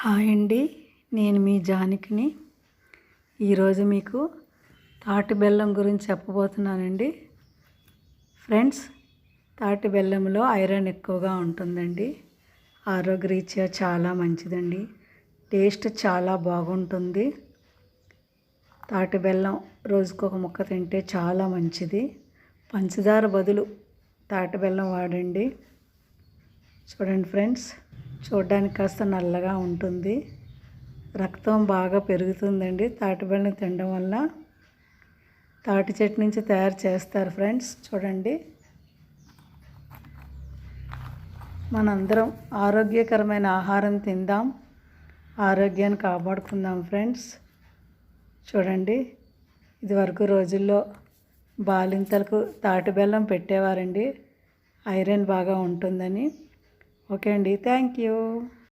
Hi అండి, నేను మీ జానకిని. ఈరోజు మీకు తాటి బెల్లం గురించి చెప్పబోతున్నానండి. ఫ్రెండ్స్, తాటి బెల్లంలో ఐరన్ ఎక్కువగా ఉంటుందండి. ఆరోగ్యరీత్యా చాలా మంచిదండి. టేస్ట్ చాలా బాగుంటుంది. తాటి బెల్లం రోజుకొక ముక్క తింటే చాలా మంచిది. పంచదార బదులు తాటి బెల్లం వాడండి. చూడండి ఫ్రెండ్స్, చూడడానికి కాస్త నల్లగా ఉంటుంది. రక్తం బాగా పెరుగుతుందండి తాటి బెల్లం తినడం వల్ల. తాటి చెట్టు నుంచి తయారు చేస్తారు ఫ్రెండ్స్. చూడండి, మనందరం ఆరోగ్యకరమైన ఆహారం తిందాం, ఆరోగ్యాన్ని కాపాడుకుందాం ఫ్రెండ్స్. చూడండి, ఇదివరకు రోజుల్లో బాలింతలకు తాటి బెల్లం పెట్టేవారండి, ఐరన్ బాగా ఉంటుందని. ఓకే అండి, థ్యాంక్ యూ.